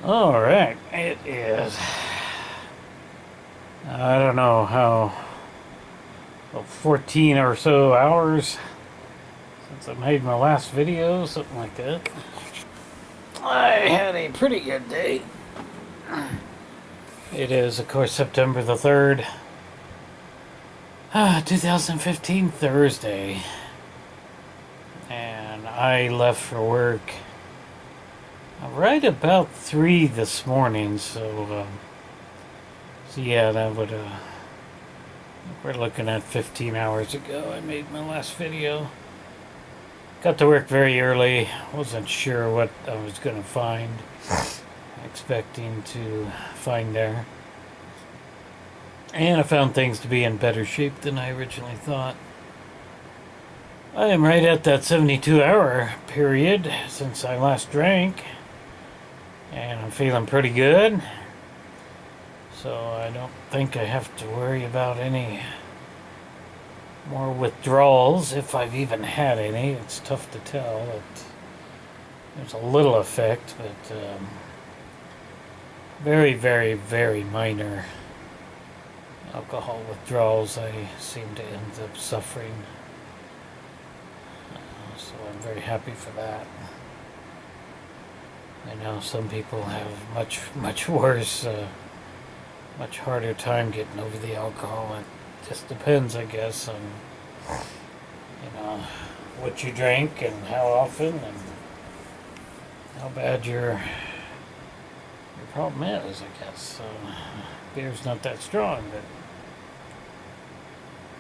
All right, it is. I don't know how, about 14 or so hours since I made my last video, something like that. I had a pretty good day. It is, of course, September the 3rd, 2015, Thursday. And I left for work right about 3 this morning, so yeah, that would, we're looking at 15 hours ago. I made my last video. Got to work very early. Wasn't sure what I was going to find. Expecting to find there. And I found things to be in better shape than I originally thought. I am right at that 72-hour period since I last drank. And I'm feeling pretty good. So I don't think I have to worry about any more withdrawals, if I've even had any. It's tough to tell. There's a little effect, but very, very, very minor alcohol withdrawals I seem to end up suffering. So I'm very happy for that. I know some people have much, much worse, much harder time getting over the alcohol. It just depends, I guess, on what you drink and how often and how bad your problem is, I guess. So beer's not that strong,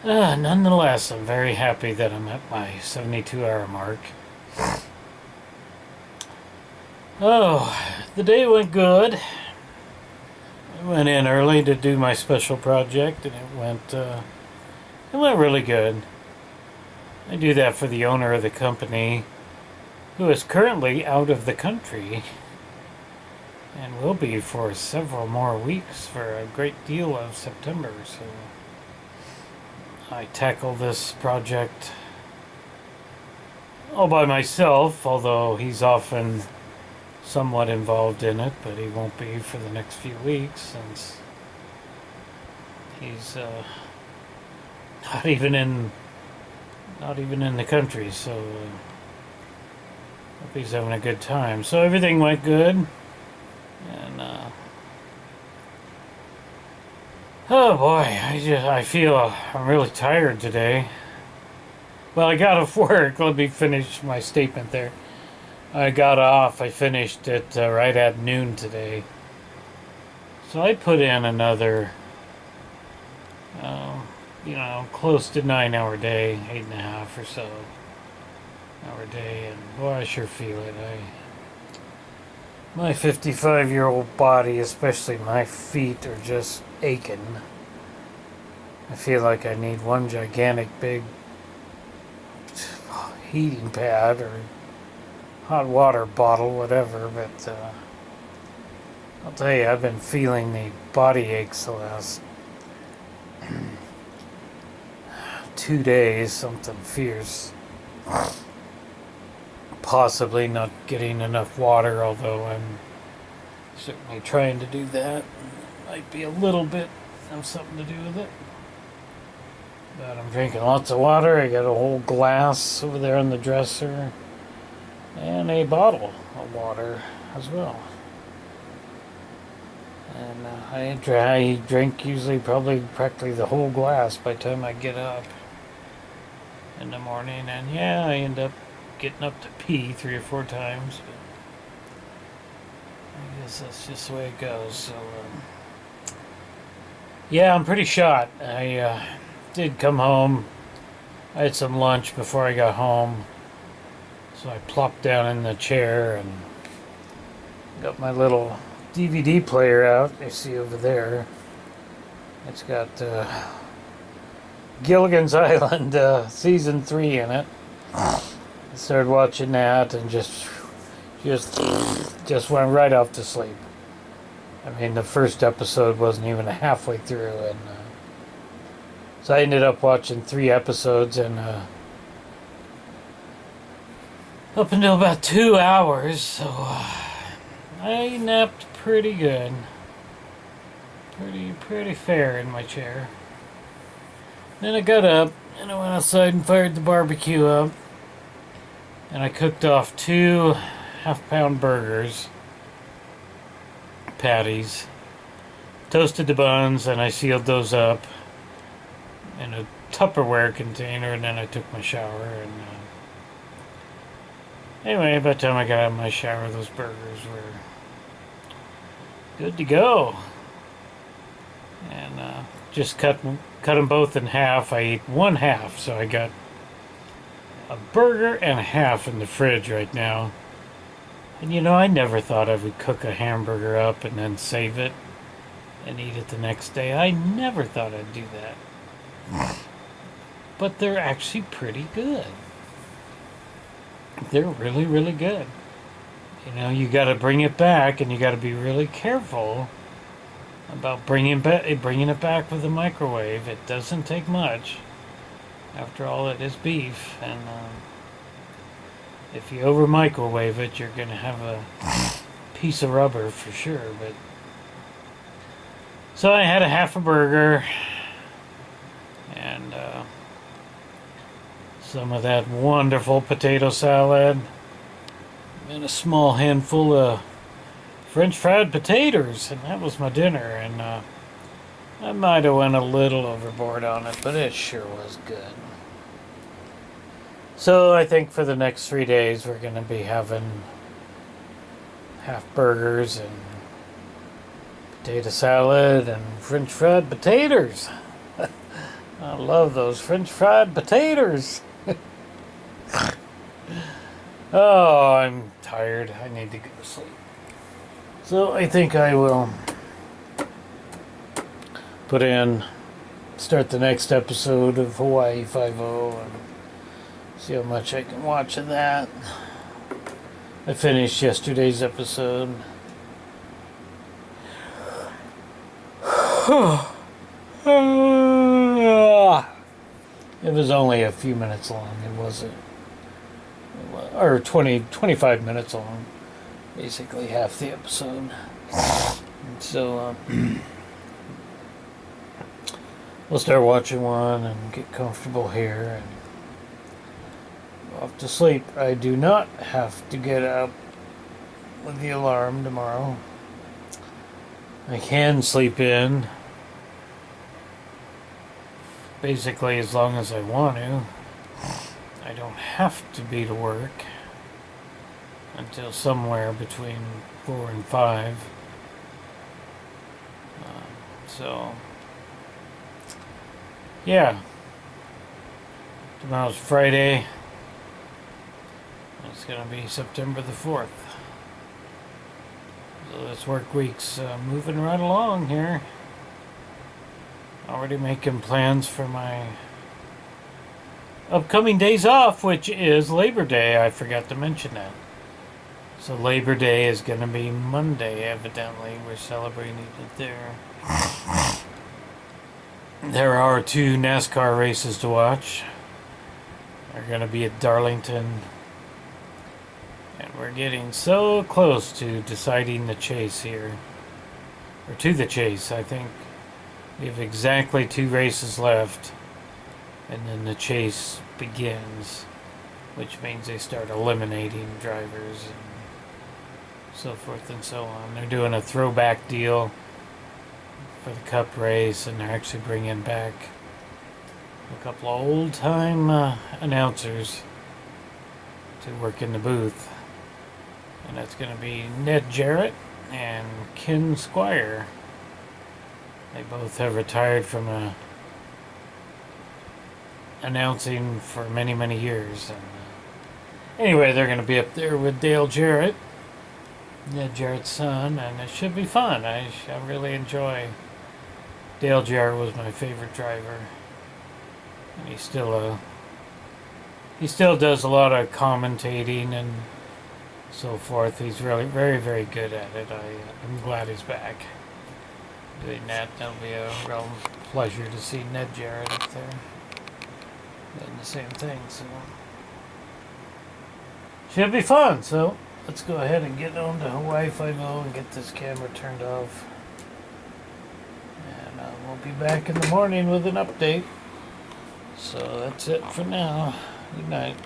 but nonetheless, I'm very happy that I'm at my 72-hour mark. Oh, the day went good. I went in early to do my special project, and it went really good. I do that for the owner of the company, who is currently out of the country and will be for several more weeks for a great deal of September. So I tackle this project all by myself, although he's often somewhat involved in it, but he won't be for the next few weeks since he's not even in the country. So hope he's having a good time. So everything went good, and oh boy, I feel I'm really tired today. Well, I got off work. Let me finish my statement there. I got off. I finished it right at noon today. So I put in another, close to 9-hour day, 8.5 or so hour day, and boy, I sure feel it. My 55-year-old body, especially my feet, are just aching. I feel like I need one gigantic big heating pad or hot water bottle, whatever, but I'll tell you, I've been feeling the body aches the last 2 days, something fierce. Possibly not getting enough water, although I'm certainly trying to do that. Might be a little bit have something to do with it. But I'm drinking lots of water. I got a whole glass over there on the dresser and a bottle of water as well. And I drink usually probably practically the whole glass by the time I get up in the morning. And yeah, I end up getting up to pee 3 or 4 times. But I guess that's just the way it goes. So, yeah, I'm pretty shot. I did come home. I had some lunch before I got home. So I plopped down in the chair and got my little DVD player out. You see over there. It's got Gilligan's Island season 3 in it. I started watching that and just went right off to sleep. I mean, the first episode wasn't even halfway through, and so I ended up watching 3 episodes and up until about 2 hours. So I napped pretty good. Pretty fair in my chair. Then I got up and I went outside and fired the barbecue up. And I cooked off 2 half-pound burgers, patties, toasted the buns, and I sealed those up in a Tupperware container, and then I took my shower. And anyway, by the time I got out of my shower, those burgers were good to go. And just cut them both in half. I ate 1/2, so I got a burger and a half in the fridge right now. And I never thought I would cook a hamburger up and then save it and eat it the next day. I never thought I'd do that. But they're actually pretty good. They're really, really good. You got to bring it back, and you got to be really careful about bringing it back with the microwave. It doesn't take much. After all, it is beef, and if you over microwave it, you're going to have a piece of rubber for sure. But so I had a half a burger and some of that wonderful potato salad and a small handful of French fried potatoes, and that was my dinner. And I might have went a little overboard on it, but it sure was good. So I think for the next 3 days we're going to be having half burgers and potato salad and French fried potatoes. I love those French fried potatoes. Oh, I'm tired. I need to go to sleep. So I think I will start the next episode of Hawaii Five-0 and see how much I can watch of that. I finished yesterday's episode. It was only a few minutes long. It wasn't, or 25 minutes long. Basically half the episode. So we'll start watching one and get comfortable here and go off to sleep. I do not have to get up with the alarm tomorrow. I can sleep in basically as long as I want to. I don't have to be to work until somewhere between 4 and 5. So, yeah. Tomorrow's Friday. It's going to be September the 4th. So this work week's moving right along here. Already making plans for my upcoming days off, which is Labor Day. I forgot to mention that. So Labor Day is going to be Monday, evidently. We're celebrating it there. There are 2 NASCAR races to watch. They're going to be at Darlington. And we're getting so close to deciding the chase here. Or to the chase, I think. We have exactly 2 races left. And then the chase begins. Which means they start eliminating drivers and so forth and so on. They're doing a throwback deal for the Cup race, and they're actually bringing back a couple of old-time announcers to work in the booth. And that's going to be Ned Jarrett and Ken Squire. They both have retired from announcing for many, many years. And anyway, they're going to be up there with Dale Jarrett, Ned Jarrett's son, and it should be fun. I really enjoy. Dale Jarrett was my favorite driver, and he still does a lot of commentating and so forth. He's really very, very good at it. I'm glad he's back doing that. That'll be a real pleasure to see Ned Jarrett up there doing the same thing. So should be fun. So let's go ahead and get on to Hawaii 5 and get this camera turned off. And we'll be back in the morning with an update. So that's it for now. Good night.